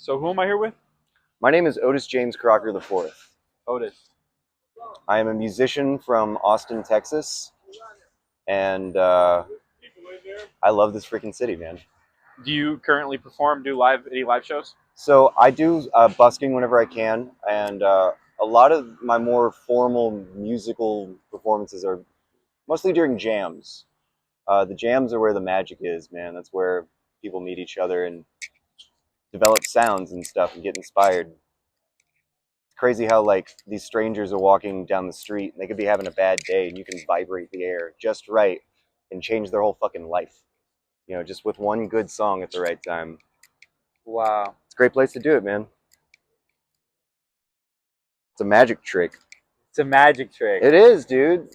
So who am I here with? My name is Otis James Crocker the Fourth. Otis. I am a musician from Austin, Texas, and I love this freaking city, man. Do you currently perform, do any live shows? So I do busking whenever I can, and a lot of my more formal musical performances are mostly during jams. The jams are where the magic is, man. That's where people meet each other and develop sounds and stuff and get inspired. Crazy how like these strangers are walking down the street and they could be having a bad day and you can vibrate the air just right and change their whole fucking life. Just with one good song at the right time. Wow. It's a great place to do it, man. It's a magic trick. It's a magic trick. It is, dude.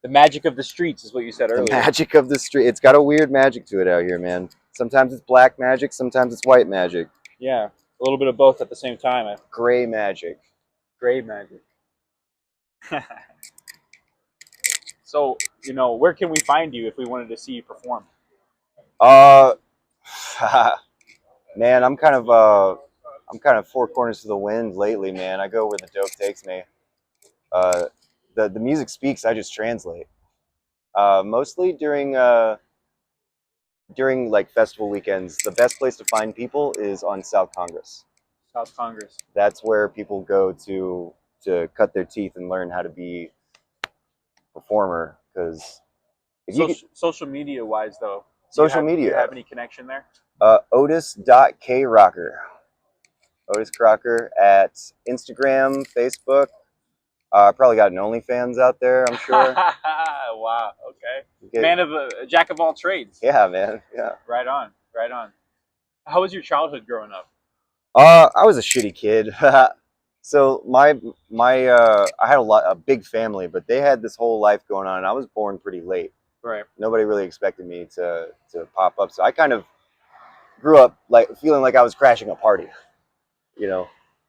The magic of the streets is what you said earlier. The magic of the street. It's got a weird magic to it out here, man. Sometimes it's black magic, sometimes it's white magic. Yeah, a little bit of both at the same time. Gray magic. Gray magic. So, where can we find you if we wanted to see you perform? Uh Man, I'm kind of four corners to the wind lately, man. I go where the dope takes me. Uh, the music speaks, I just translate. Mostly during like festival weekends, the best place to find people is on South Congress. South Congress. That's where people go to cut their teeth and learn how to be a performer. Because Social media wise, though, social do you media, have any connection there? Otis.krocker. OtisKrocker at Instagram, Facebook. Probably got an OnlyFans out there, I'm sure. Wow. Okay. A jack of all trades. Yeah, man. Yeah. Right on. Right on. How was your childhood growing up? I was a shitty kid. So I had a big family, but they had this whole life going on, and I was born pretty late. Right. Nobody really expected me to pop up, so I kind of grew up like feeling like I was crashing a party.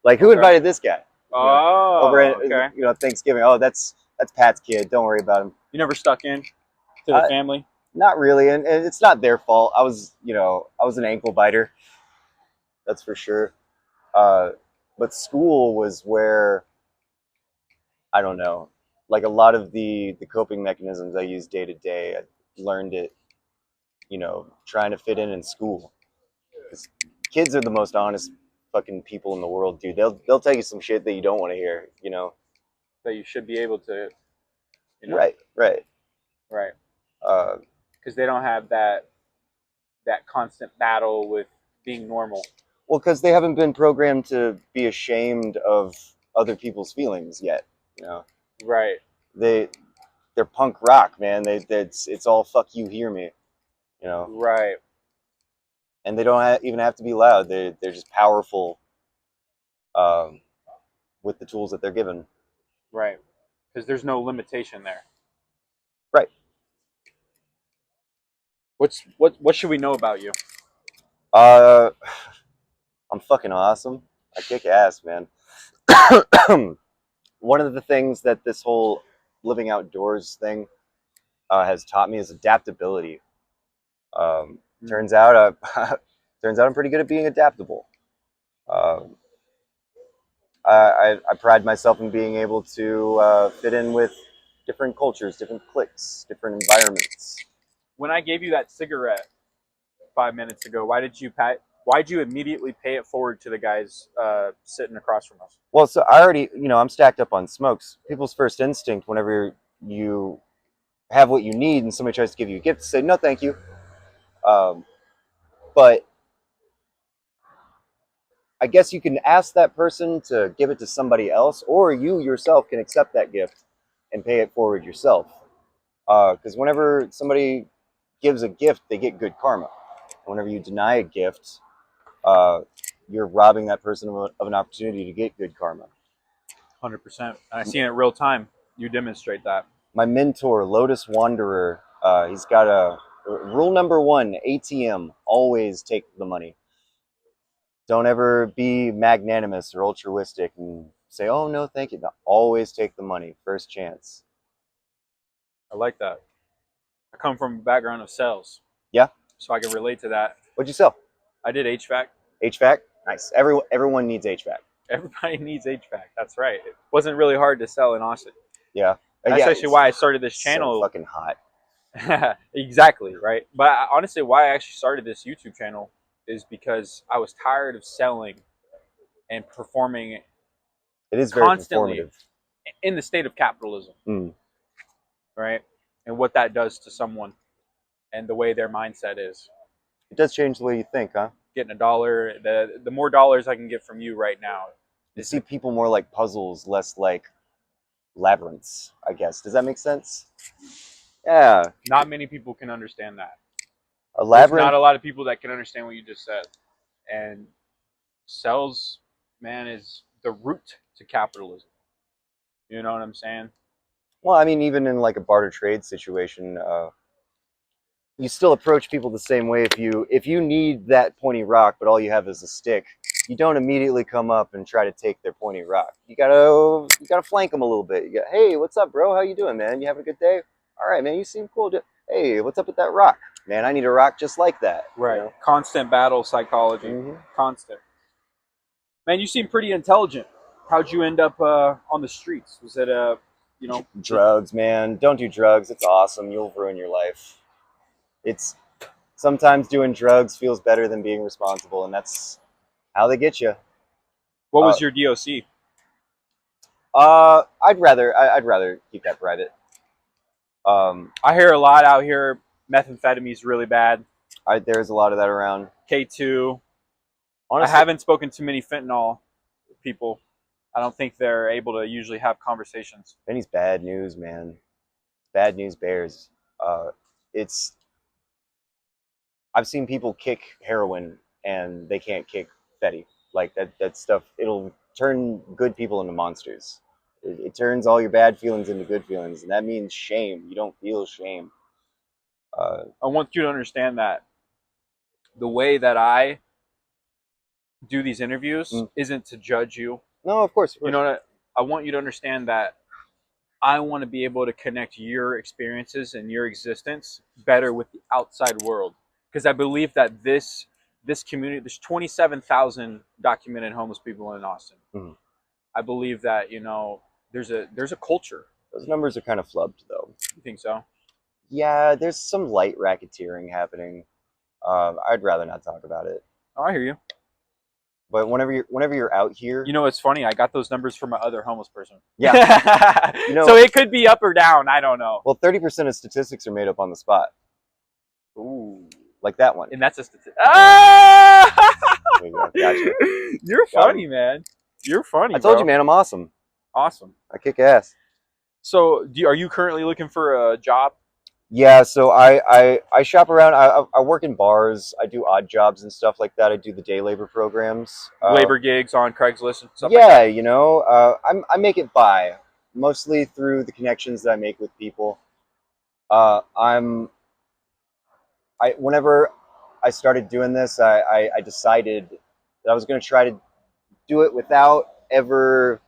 Like who invited this guy? Oh, Over at okay. Thanksgiving. Oh, that's Pat's kid. Don't worry about him. You never stuck in to the family? Not really, and it's not their fault. I was an ankle biter. That's for sure. But school was where, I don't know, like a lot of the coping mechanisms I use day to day, I learned it, trying to fit in school. 'Cause kids are the most honest fucking people in the world, dude. They'll tell you some shit that you don't want to hear. That you should be able to, Right. Right. Uh, Because they don't have that constant battle with being normal. well, because they haven't been programmed to be ashamed of other people's feelings yet. Right. They're punk rock, man. It's all fuck you, hear me. Right. And they don't even have to be loud. They're just powerful, with the tools that they're given. Right. Because there's no limitation there. Right. What should we know about you? I'm fucking awesome. I kick ass, man. One of the things that this whole living outdoors thing has taught me is adaptability. Turns out, I'm pretty good at being adaptable. Um, I pride myself in being able to fit in with different cultures, different cliques, different environments. When I gave you that cigarette 5 minutes ago, why'd you immediately pay it forward to the guys sitting across from us? Well, so I already, I'm stacked up on smokes. People's first instinct whenever you have what you need and somebody tries to give you a gift, to say no, thank you. But I guess you can ask that person to give it to somebody else, or you yourself can accept that gift and pay it forward yourself. Because whenever somebody gives a gift, they get good karma. Whenever you deny a gift, you're robbing that person of an opportunity to get good karma. 100%. I see it in real time. You demonstrate that. My mentor, Lotus Wanderer, he's got a rule number 1: ATM. Always take the money. Don't ever be magnanimous or altruistic and say, "Oh no, thank you." No, always take the money, first chance. I like that. I come from a background of sales. Yeah. So I can relate to that. What'd you sell? I did HVAC. HVAC. Nice. Everyone needs HVAC. Everybody needs HVAC. That's right. It wasn't really hard to sell in Austin. Yeah. That's Yeah, actually why I started this so channel. fucking hot. Exactly, right? But honestly, why I actually started this YouTube channel is because I was tired of selling and performing It is very constantly performative. in the state of capitalism, Mm. right? And what that does to someone and the way their mindset is. It does change the way you think, huh? Getting a dollar, the more dollars I can get from you right now. You see people more like puzzles, less like labyrinths, I guess. Does that make sense? Yeah. Not many people can understand that. A There's not labyrinth. a lot of people that can understand what you just said. And sales, man, is the root to capitalism. You know what I'm saying? Well, I mean, even in like a barter trade situation, you still approach people the same way. If you need that pointy rock, but all you have is a stick, you don't immediately come up and try to take their pointy rock. You gotta flank them a little bit. You go, hey, what's up, bro? How you doing, man? You having a good day? All right, man. You seem cool. Hey, what's up with that rock, man? I need a rock just like that. Right. You know? Constant battle psychology. Mm-hmm. Constant. Man, you seem pretty intelligent. How'd you end up on the streets? Was it Drugs, man. Don't do drugs. It's awesome. You'll ruin your life. It's sometimes doing drugs feels better than being responsible, and that's how they get you. What was your DOC? I'd rather keep that private. I hear a lot out here. Methamphetamine's really bad. There's a lot of that around. K2. Honestly, I haven't spoken to many fentanyl people. I don't think they're able to usually have conversations. Benny's bad news, man. Bad news bears. It's I've seen people kick heroin and they can't kick Fetty. Like that stuff. It'll turn good people into monsters. It turns all your bad feelings into good feelings, and that means shame. You don't feel shame. I want you to understand that the way that I do these interviews isn't to judge you. No, of course. You know what? I want you to understand that I want to be able to connect your experiences and your existence better with the outside world, because I believe that this community, there's 27,000 documented homeless people in Austin. Mm-hmm. I believe that there's a culture. Those numbers are kind of flubbed, though. You think so? Yeah, there's some light racketeering happening. I'd rather not talk about it. Oh, I hear you. But whenever you're out here, It's funny. I got those numbers from my other homeless person. Yeah. So it could be up or down. I don't know. Well, 30% of statistics are made up on the spot. Ooh. Like that one. And that's a statistic. Ah! There you go. Gotcha. You're funny, man. You're funny. I told bro. you, man. I'm awesome. Awesome. I kick ass. So, are you currently looking for a job? Yeah. So I shop around. I work in bars. I do odd jobs and stuff like that. I do the day labor programs. Labor gigs on Craigslist and stuff yeah, like that. I make it by mostly through the connections that I make with people. Whenever I started doing this, I decided that I was going to try to do it without ever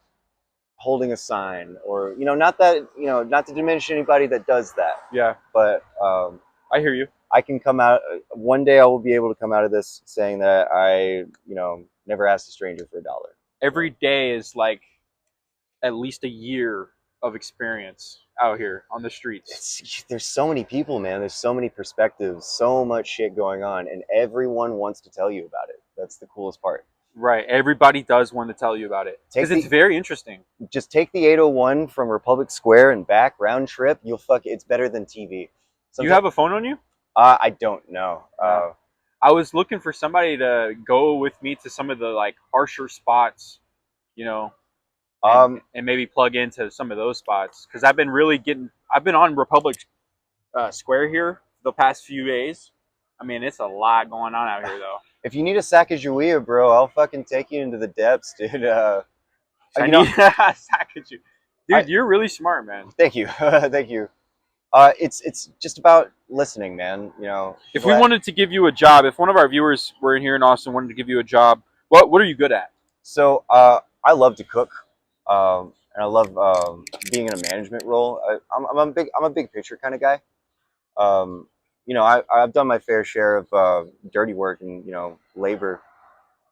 holding a sign, or not to diminish anybody that does that. Yeah. But I hear you. I can come out one day. I will be able to come out of this saying that I never asked a stranger for $1. Every day is like at least a year of experience out here on the streets. There's so many people, man. There's so many perspectives, so much shit going on, and everyone wants to tell you about it. That's the coolest part. Right. Everybody does want to tell you about it because it's very interesting. Just take the 801 from Republic Square and back round trip. It's better than TV. Do you have a phone on you? I don't know. I was looking for somebody to go with me to some of the like harsher spots, and maybe plug into some of those spots, because I've been on Republic Square here the past few days. I mean, it's a lot going on out here, though. If you need a Sacagawea, bro, I'll fucking take you into the depths, dude. Dude, you're really smart, man. Thank you, thank you. It's just about listening, man. If we wanted to give you a job, if one of our viewers were in here in Austin wanted to give you a job, what are you good at? So I love to cook, and I love being in a management role. I'm a big picture kind of guy. I've done my fair share of dirty work and labor,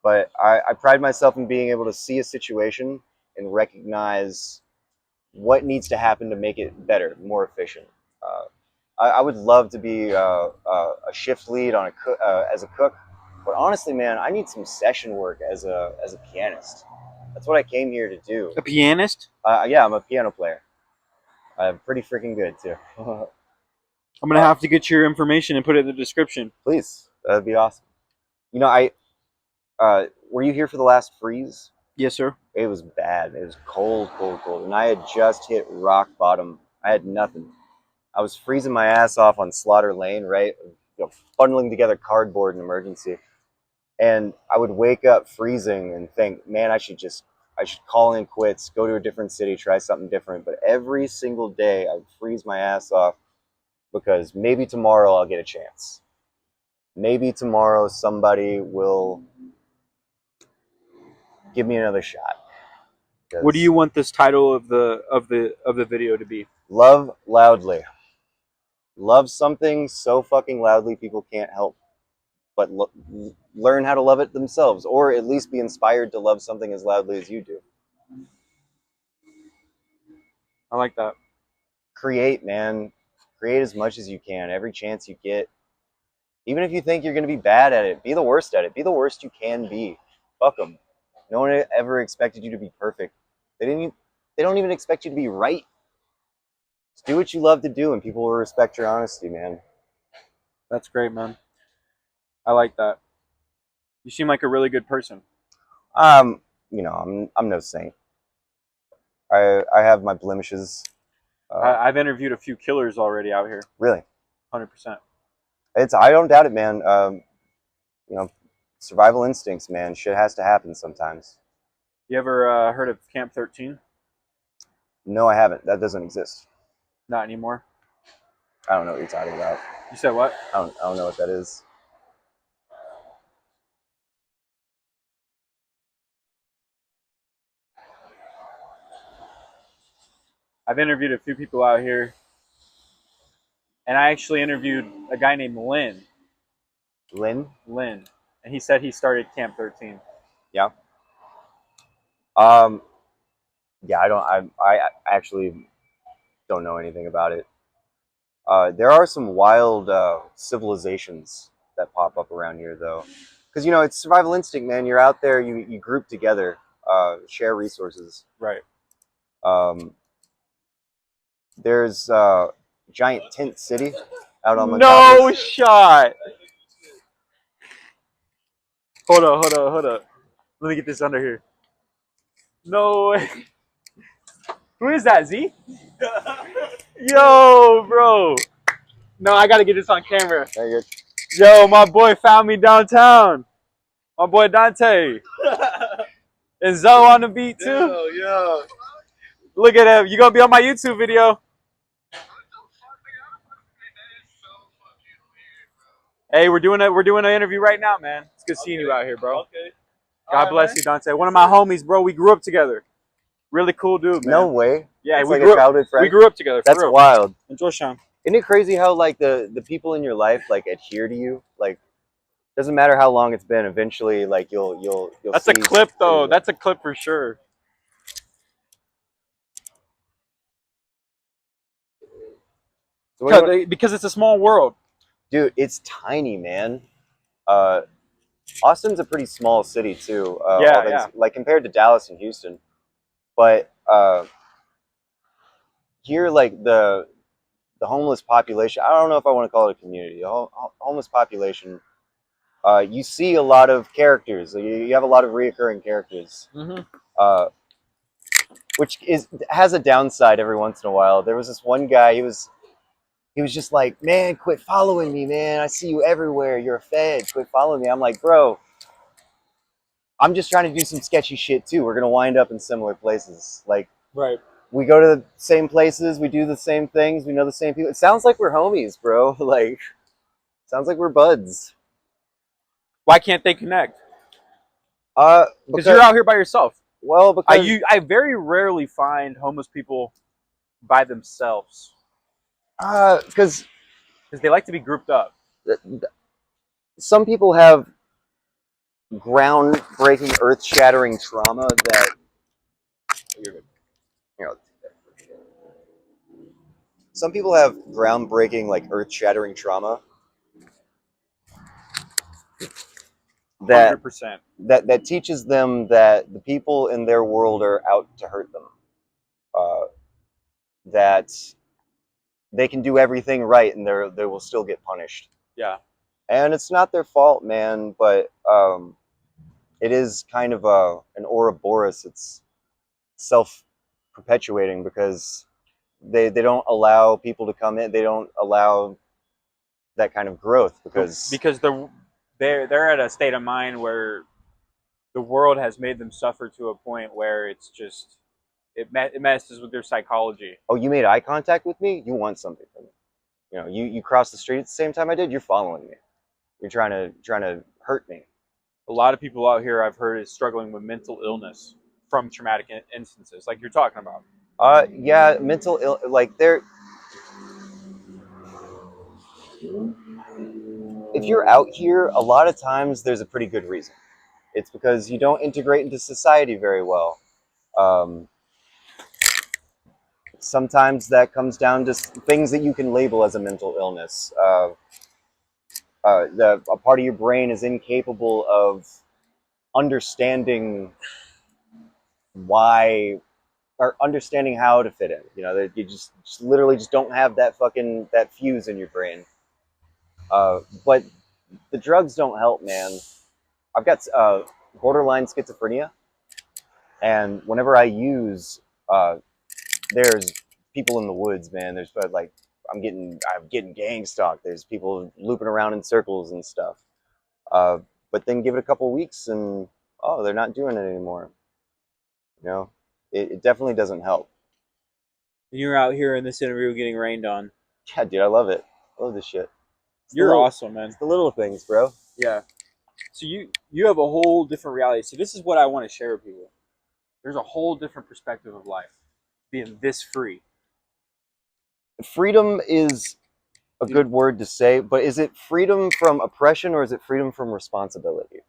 But I pride myself in being able to see a situation and recognize what needs to happen to make it better, more efficient. I would love to be a shift lead on as a cook, but honestly, man, I need some session work as a pianist. That's what I came here to do. A pianist? Yeah, I'm a piano player. I'm pretty freaking good too. I'm gonna have to get your information and put it in the description. Please, that'd be awesome. You know, were you here for the last freeze? Yes, sir. It was bad. It was cold, cold, cold, and I had just hit rock bottom. I had nothing. I was freezing my ass off on Slaughter Lane, right? Bundling together cardboard in emergency. And I would wake up freezing and think, man, I should call in quits, go to a different city, try something different. But every single day I would freeze my ass off because maybe tomorrow I'll get a chance. Maybe tomorrow somebody will give me another shot. What do you want this title of the video to be? Love loudly. Love something so fucking loudly people can't help but learn how to love it themselves, or at least be inspired to love something as loudly as you do. I like that. Create, man. Create as much as you can. Every chance you get. Even if you think you're going to be bad at it, be the worst at it. Be the worst you can be. Fuck them. No one ever expected you to be perfect. They don't even expect you to be right. Just do what you love to do, and people will respect your honesty, man. That's great, man. I like that. You seem like a really good person. You know, I'm no saint. I have my blemishes. I've interviewed a few killers already out here. Really? 100%. I don't doubt it, man. You know, survival instincts, man. Shit has to happen sometimes. You ever heard of Camp 13? No, I haven't. That doesn't exist. Not anymore. I don't know what you're talking about. You said what? I don't know what that is. I've interviewed a few people out here, and I actually interviewed a guy named Lynn. Lynn? Lynn, and he said he started Camp 13. Yeah. Yeah, I actually don't know anything about it. There are some wild civilizations that pop up around here, though, because you know it's survival instinct, man. You're out there, you group together, share resources. Right. There's giant tent city out on No Macabre. shot. Hold up. Let me get this under here. No way. Who is that, Z? Yo, bro. No, I gotta get this on camera. Yo, my boy found me downtown. My boy Dante. And Zoe on the beat too. Yo. Look at him. You gonna be on my YouTube video. Hey, we're doing an interview right now, man. It's good seeing you out here, bro. Okay. God bless you, Dante. One of my homies, bro. We grew up together. Really cool dude, man. No way. Yeah, it's like a childhood friend. We grew up together. That's wild. Enjoy, Sean. Isn't it crazy how like the people in your life like adhere to you? Like, doesn't matter how long it's been. Eventually, like you'll. That's a clip, though. That's a clip for sure. So because it's a small world. Dude, it's tiny, man. Austin's a pretty small city too. Yeah. Like compared to Dallas and Houston, but here, like the homeless population. I don't know if I want to call it a community. Homeless population. You see a lot of characters. You have a lot of reoccurring characters. Mm-hmm. Which has a downside every once in a while. There was this one guy. He was just like, man, quit following me, man. I see you everywhere. You're a fed. Quit following me. I'm like, bro, I'm just trying to do some sketchy shit too. We're gonna wind up in similar places. Like, right. We go to the same places. We do the same things. We know the same people. It sounds like we're homies, bro. Like, sounds like we're buds. Why can't they connect? Because you're out here by yourself. Well, because I very rarely find homeless people by themselves. Because they like to be grouped up. Some people have groundbreaking, earth-shattering trauma that you know. Some people have groundbreaking, like earth-shattering trauma that 100%. that teaches them that the people in their world are out to hurt them. That they can do everything right and they will still get punished. Yeah. And it's not their fault, man. But it is kind of an Ouroboros. It's self-perpetuating because they don't allow people to come in. They don't allow that kind of growth because they're at a state of mind where the world has made them suffer to a point where it's just it messes with their psychology. oh, you made eye contact with me, you want something from me. You crossed the street at the same time I did, you're following me. You're trying to hurt me. A lot of people out here I've heard is struggling with mental illness from traumatic instances, like you're talking about. Yeah, mental ill, like there. If you're out here, a lot of times there's a pretty good reason. It's because you don't integrate into society very well. Um, Sometimes that comes down to things that you can label as a mental illness. A part of your brain is incapable of understanding why or understanding how to fit in. That you just literally just don't have that fuse in your brain. But the drugs don't help, man. I've got borderline schizophrenia, and whenever I use, there's people in the woods, man. There's like I'm getting gang stalked. There's people looping around in circles and stuff. Uh, but then give it a couple weeks, and oh, they're not doing it anymore. You know, it definitely doesn't help. You're out here in this interview getting rained on. Yeah, dude, I love it. I love this shit. You're awesome, man. It's the little things, bro. Yeah. So you have a whole different reality. So this is what I want to share with people. There's a whole different perspective of life, being this free. Freedom is a good word to say, but is it freedom from oppression or is it freedom from responsibility?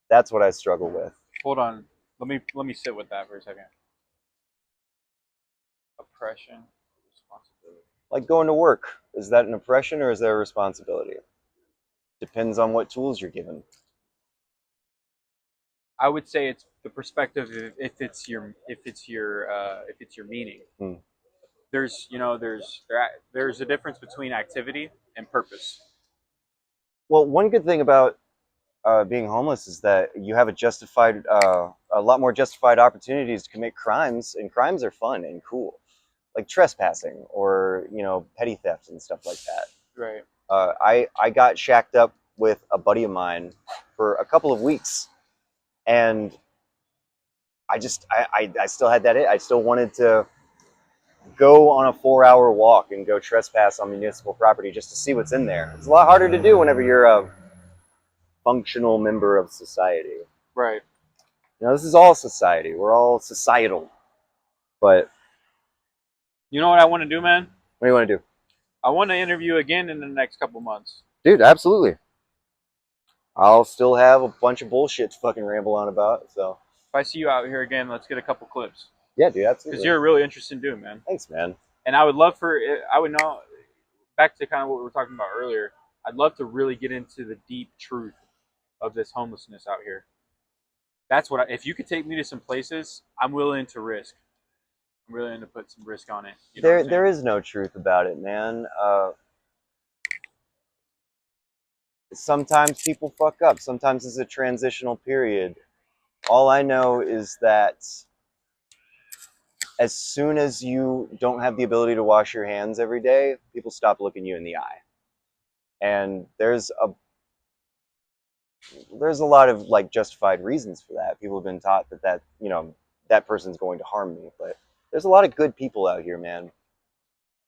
That's what I struggle with. Hold on. Let me sit with that for a second. Oppression, responsibility. Like going to work, is that an oppression or is that a responsibility? Depends on what tools you're given. I would say it's the perspective if it's your meaning. Hmm. There's a difference between activity and purpose. Well, one good thing about being homeless is that you have a lot more justified opportunities to commit crimes, and crimes are fun and cool, like trespassing or petty theft and stuff like that. Right. I got shacked up with a buddy of mine for a couple of weeks, and I still had that. I still wanted to go on a 4-hour walk and go trespass on municipal property just to see what's in there. It's a lot harder to do whenever you're a functional member of society. Right. This is all society. We're all societal. But you know what I want to do, man? What do you want to do? I want to interview again in the next couple months. Dude, absolutely. I'll still have a bunch of bullshit to fucking ramble on about. So if I see you out here again, let's get a couple clips. Yeah, dude, absolutely. Because you're a really interesting dude, man. Thanks, man. And I would know, back to kind of what we were talking about earlier, I'd love to really get into the deep truth of this homelessness out here. That's what if you could take me to some places, I'm willing to risk. I'm willing to put some risk on it. There is no truth about it, man. Sometimes people fuck up. Sometimes it's a transitional period. All I know is that as soon as you don't have the ability to wash your hands every day, people stop looking you in the eye. And there's a lot of like justified reasons for that. People have been taught that person's going to harm me, but there's a lot of good people out here, man,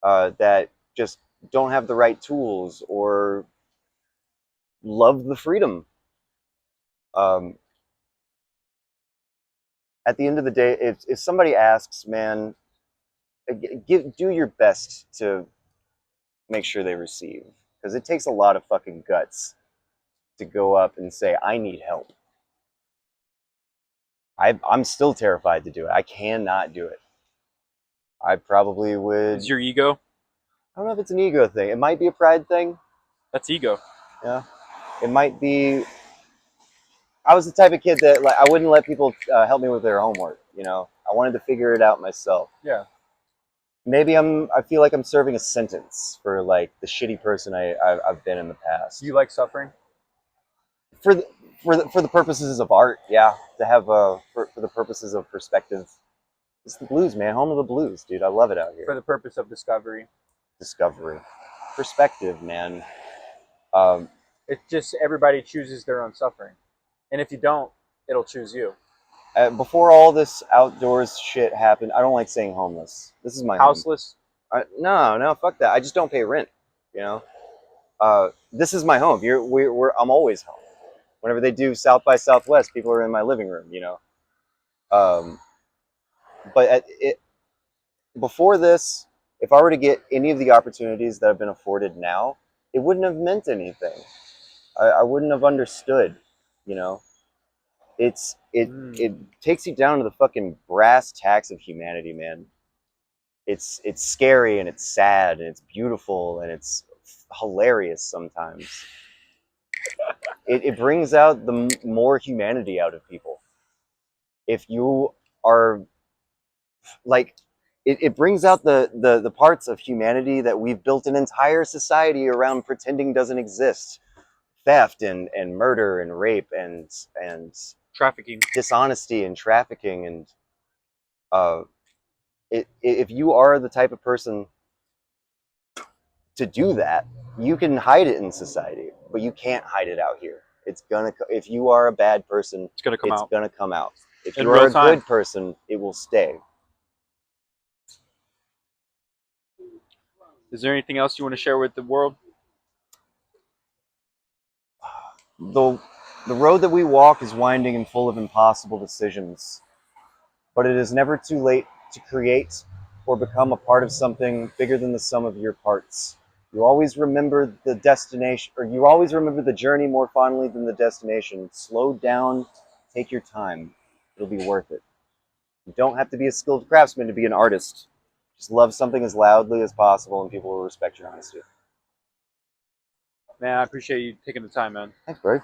that just don't have the right tools or love the freedom. At the end of the day, if somebody asks, man, do your best to make sure they receive, because it takes a lot of fucking guts to go up and say, I need help. I'm still terrified to do it. I cannot do it. I probably would. Is your ego? I don't know if it's an ego thing. It might be a pride thing. That's ego. Yeah. It might be. I was the type of kid that like I wouldn't let people help me with their homework. You know, I wanted to figure it out myself. Yeah. Maybe I feel like I'm serving a sentence for like the shitty person I've been in the past. Do you like suffering? For the, for the purposes of art, yeah. To have for the purposes of perspective. It's the blues, man. Home of the blues, dude. I love it out here. For the purpose of discovery. Discovery. Perspective, man. It's just everybody chooses their own suffering. And if you don't, it'll choose you. Before all this outdoors shit happened, I don't like saying homeless. This is my Houseless? home. No, fuck that. I just don't pay rent, you know? This is my home. I'm always home. Whenever they do South by Southwest, people are in my living room, you know? But before this, if I were to get any of the opportunities that have been afforded now, it wouldn't have meant anything. I wouldn't have understood, you know? It takes you down to the fucking brass tacks of humanity, man. It's scary and it's sad and it's beautiful and it's hilarious sometimes. It brings out the more humanity out of people. If you are like, it brings out the parts of humanity that we've built an entire society around pretending doesn't exist. Theft and murder and rape and Trafficking. dishonesty and trafficking and if you are the type of person to do that, you can hide it in society, but you can't hide it out here. It's gonna. If you are a bad person, It's gonna come out. It's gonna come out. If In you are real a time. good person, it will stay. Is there anything else you want to share with the world? The road that we walk is winding and full of impossible decisions, but it is never too late to create or become a part of something bigger than the sum of your parts. You always remember the destination, or you always remember the journey more fondly than the destination. Slow down, take your time. It'll be worth it. You don't have to be a skilled craftsman to be an artist. Just love something as loudly as possible and people will respect your honesty. Man, I appreciate you taking the time, man. Thanks, bro.